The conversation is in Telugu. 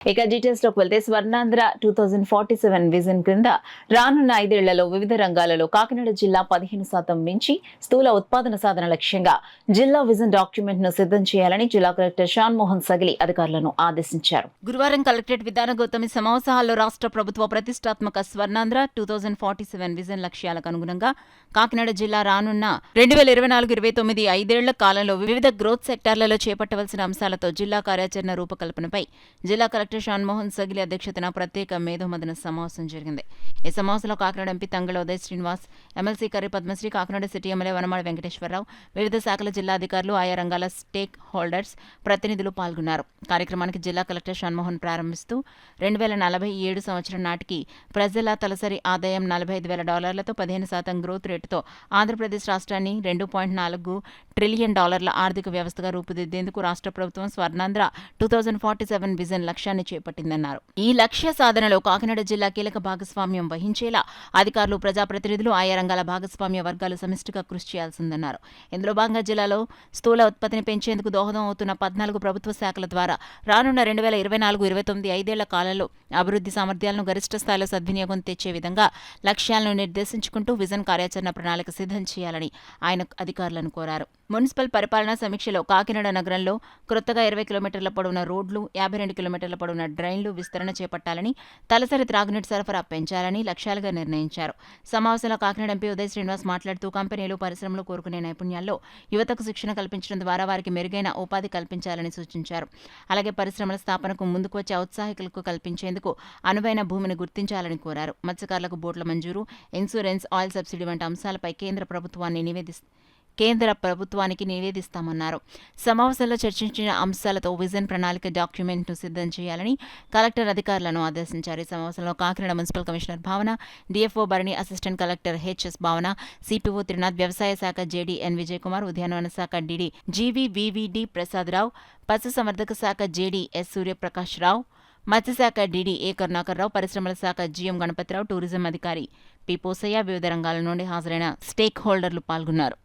ఇక డీటెయిల్స్ లోకి వెళ్తే స్వర్ణాంధ్ర 2047 విజన్ క్రింద రానున్న 5 ఏళ్లలో వివిధ రంగాలలో కాకినాడ జిల్లా 15% మించి స్థూల ఉత్పాదన సాధన లక్ష్యంగా జిల్లా విజన్ డాక్యుమెంట్ ను సిద్ధం చేయాలని జిల్లా కలెక్టర్ షాన్ మోహన్ సగిలి అధికారులను ఆదేశించారు. గురువారం కలెక్టరేట్ విధాన గౌతమి సమావేశ హాల్లో రాష్ట్ర ప్రభుత్వ ప్రతిష్టాత్మక స్వర్ణాంధ్ర 2047 విజన్ లక్ష్యాలకు అనుగుణంగా కాకినాడ జిల్లా రానున్న 2024-29 5 ఏళ్ల కాలంలో వివిధ గ్రోత్ సెక్టార్లలో చేపట్టవలసిన అంశాలతో జిల్లా కార్యాచరణ రూపకల్పనపై జిల్లా కలెక్టర్ షాన్ మోహన్ సగిలి అధ్యక్షతన ప్రత్యేక మేధోమథన సమావేశం జరిగింది. ఈ సమావేశంలో Kakinada MP Thangella Uday Srinivas, MLC Karri Padmasri, Kakinada city MLA Vanamadi Venkateswara Rao, వివిధ శాఖల జిల్లా అధికారులు, ఆయా రంగాల స్టేక్ హోల్డర్స్ ప్రతినిధులు పాల్గొన్నారు. కార్యక్రమానికి జిల్లా కలెక్టర్ షాన్ మోహన్ ప్రారంభిస్తూ 2047 సంవత్సరం నాటికి ప్రజల తలసరి ఆదాయం $45,000 15% గ్రోత్ రేటుతో ఆంధ్రప్రదేశ్ రాష్ట్రాన్ని $2.4 ట్రిలియన్ ఆర్థిక వ్యవస్థగా రూపుదిద్దేందుకు రాష్ట్ర ప్రభుత్వం స్వర్ణాంధ్ర 2047 విజన్ లక్ష్యాన్ని చేపట్టిందన్నారు. ఈ లక్ష్య సాధనలో కాకినాడ జిల్లా కీలక భాగస్వామ్యం వహించేలా అధికారులు, ప్రజాప్రతినిధులు, ఆయా రంగాల భాగస్వామ్య వర్గాలు సమిష్టిగా కృషి చేయాల్సిందన్నారు. ఇందులో భాగంగా జిల్లాలో స్థూల ఉత్పత్తిని పెంచేందుకు దోహదం అవుతున్న 14 ప్రభుత్వ శాఖల ద్వారా రానున్న 2024-29 5 ఏళ్ల కాలంలో అభివృద్ధి సామర్థ్యాలను గరిష్ట స్థాయిలో సద్వినియోగం తెచ్చే విధంగా లక్ష్యాలను నిర్దేశించుకుంటూ విజన్ కార్యాచరణ ప్రణాళిక సిద్ధం చేయాలని ఆయన అధికారులను కోరారు. మున్సిపల్ పరిపాలనా సమీక్షలో కాకినాడ నగరంలో కొత్తగా 20 కిలోమీటర్ల పొడవున రోడ్లు, 52 కిలోమీటర్ల పొడవున డ్రైన్లు విస్తరణ చేపట్టాలని, తలసరి త్రాగునీటి సరఫరా పెంచాలని లక్ష్యాలుగా నిర్ణయించారు. సమావేశంలో కాకినాడ ఎంపీ ఉదయ్ శ్రీనివాస్ మాట్లాడుతూ కంపెనీలు, పరిశ్రమలు కోరుకునే నైపుణ్యాల్లో యువతకు శిక్షణ కల్పించడం ద్వారా వారికి మెరుగైన ఉపాధి కల్పించాలని సూచించారు. అలాగే పరిశ్రమల స్థాపనకు ముందుకు వచ్చే ఔత్సాహికులకు కల్పించేందుకు అనువైన భూమిని గుర్తించాలని కోరారు. మత్స్యకారులకు బోట్ల మంజూరు, ఇన్సూరెన్స్, ఆయిల్ సబ్సిడీ వంటి అంశాలపై కేంద్ర ప్రభుత్వానికి నివేదిస్తామన్నారు. సమావేశంలో చర్చించిన అంశాలతో విజన్ ప్రణాళిక డాక్యుమెంట్ను సిద్ధం చేయాలని కలెక్టర్ అధికారులను ఆదేశించారు. ఈ సమావేశంలో Kakinada municipal commissioner Bhavana, DFO Bharani, assistant collector HS Bhavana, CPO Trinath, వ్యవసాయ శాఖ జేడీ ఎన్ విజయ్ కుమార్, ఉద్యానవన శాఖ డిడి జీవీవీవీడి ప్రసాదరావు, పశుసంవర్ధక శాఖ జేడీ ఎస్ సూర్యప్రకాష్ రావు, మత్స్యశాఖ డీడీ ఏ కరుణాకర్రావు, పరిశ్రమల శాఖ జీఎం గణపతిరావు, టూరిజం అధికారి పి పోసయ్య, వివిధ రంగాల నుండి హాజరైన స్టేక్ హోల్డర్లు పాల్గొన్నారు.